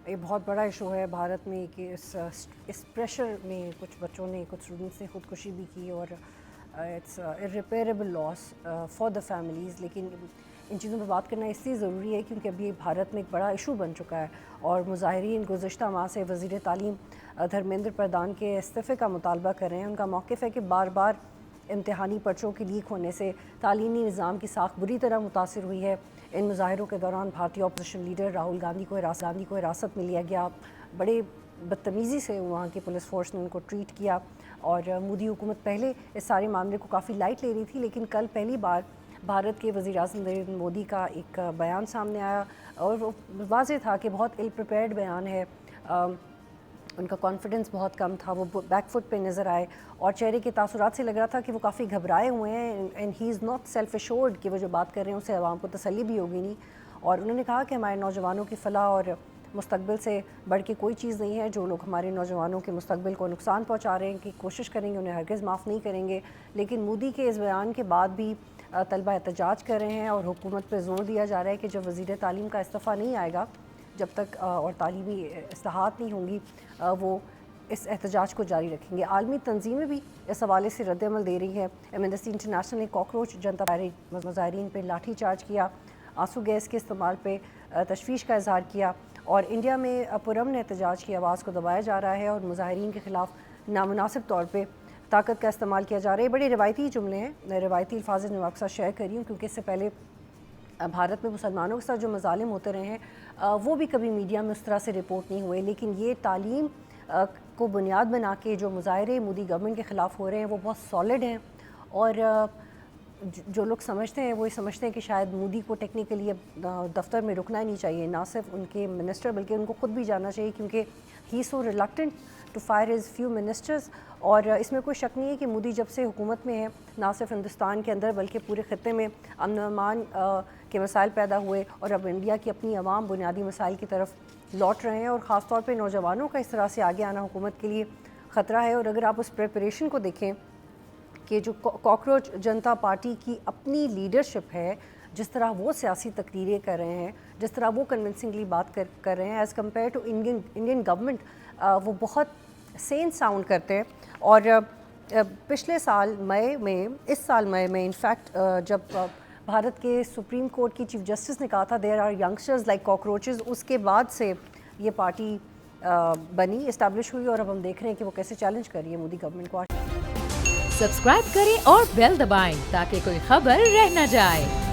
یہ بہت بڑا ایشو ہے بھارت میں کہ اس پریشر میں کچھ بچوں نے کچھ اسٹوڈنٹس نے خودکشی بھی کی اور it's irreparable loss for the families. لیکن ان چیزوں پہ بات کرنا اس لیے ضروری ہے کیونکہ ابھی بھارت میں ایک بڑا ایشو بن چکا ہے اور مظاہرین گزشتہ ماہ سے وزیر تعلیم دھرمیندر پردھان کے استعفے کا مطالبہ کر رہے ہیں. ان کا موقف ہے کہ بار بار امتحانی پرچوں کے لیک ہونے سے تعلیمی نظام کی ساکھ بری طرح متاثر ہوئی ہے. ان مظاہروں کے دوران بھارتی اپوزیشن لیڈر راہل گاندھی کو حراست میں لیا گیا. بڑے بدتمیزی سے وہاں کی پولیس فورس نے ان کو ٹریٹ کیا اور مودی حکومت پہلے اس سارے معاملے کو کافی لائٹ لے رہی تھی. لیکن کل پہلی بار بھارت کے وزیر اعظم نریندر مودی کا ایک بیان سامنے آیا اور وہ واضح تھا کہ بہت ill prepared بیان ہے. ان کا کانفیڈنس بہت کم تھا, وہ بیک فٹ پہ نظر آئے اور چہرے کے تاثرات سے لگ رہا تھا کہ وہ کافی گھبرائے ہوئے ہیں and he is not self assured کہ وہ جو بات کر رہے ہیں اس سے عوام کو تسلی بھی ہوگی نہیں. اور انہوں نے کہا کہ ہمارے نوجوانوں کی فلاح اور مستقبل سے بڑھ کے کوئی چیز نہیں ہے. جو لوگ ہمارے نوجوانوں کے مستقبل کو نقصان پہنچا رہے ہیں کہ کوشش کریں گے انہیں ہرگز معاف نہیں کریں گے. لیکن مودی کے اس بیان کے بعد بھی طلبہ احتجاج کر رہے ہیں اور حکومت پہ زور دیا جا رہا ہے کہ جب وزیر تعلیم کا استعفیٰ نہیں آئے گا, جب تک اور تعلیمی اصلاحات نہیں ہوں گی, وہ اس احتجاج کو جاری رکھیں گے. عالمی تنظیمیں بھی اس حوالے سے رد عمل دے رہی ہیں. ایمنسٹی انٹرنیشنل نے کاکروچ جنتا مظاہرین پہ لاٹھی چارج کیا, آنسو گیس کے استعمال پہ تشویش کا اظہار کیا اور انڈیا میں پرامن احتجاج کی آواز کو دبایا جا رہا ہے اور مظاہرین کے خلاف نامناسب طور پہ طاقت کا استعمال کیا جا رہا ہے. بڑے روایتی جملے ہیں, روایتی الفاظ میں اکثر شیئر کر رہی ہوں کیونکہ اس سے پہلے بھارت میں مسلمانوں کے ساتھ جو مظالم ہوتے رہے ہیں وہ بھی کبھی میڈیا میں اس طرح سے رپورٹ نہیں ہوئے. لیکن یہ تعلیم کو بنیاد بنا کے جو مظاہرے مودی گورنمنٹ کے خلاف ہو رہے ہیں وہ بہت سالڈ ہیں اور جو لوگ سمجھتے ہیں وہ یہ سمجھتے ہیں کہ شاید مودی کو ٹیکنیکلی اب دفتر میں رکنا ہی نہیں چاہیے, نہ صرف ان کے منسٹر بلکہ ان کو خود بھی جانا چاہیے کیونکہ he so reluctant to fire his few ministers. اور اس میں کوئی شک نہیں ہے کہ مودی جب سے حکومت میں ہے نہ صرف ہندوستان کے اندر بلکہ پورے خطے میں امن و امان کے مسائل پیدا ہوئے اور اب انڈیا کی اپنی عوام بنیادی مسائل کی طرف لوٹ رہے ہیں اور خاص طور پہ نوجوانوں کا اس طرح سے آگے آنا حکومت کے لیے خطرہ ہے. اور اگر آپ اس پریپریشن کو دیکھیں کہ جو کاکروچ جنتا پارٹی کی اپنی لیڈرشپ ہے, جس طرح وہ سیاسی تقریریں کر رہے ہیں, جس طرح وہ کنونسنگلی بات کر رہے ہیں as compare to Indian government, وہ بہت سین ساؤنڈ کرتے ہیں. اور پچھلے سال مئی میں, اس سال مئی میں انفیکٹ جب بھارت کے سپریم کورٹ کی چیف جسٹس نے کہا تھا they are youngsters like cockroaches, اس کے بعد سے یہ پارٹی بنی, اسٹیبلش ہوئی اور اب ہم دیکھ رہے ہیں کہ وہ کیسے چیلنج کر رہی ہے مودی گورنمنٹ کو. سبسکرائب کریں اور بیل دبائیں تاکہ کوئی خبر رہ نہ جائے.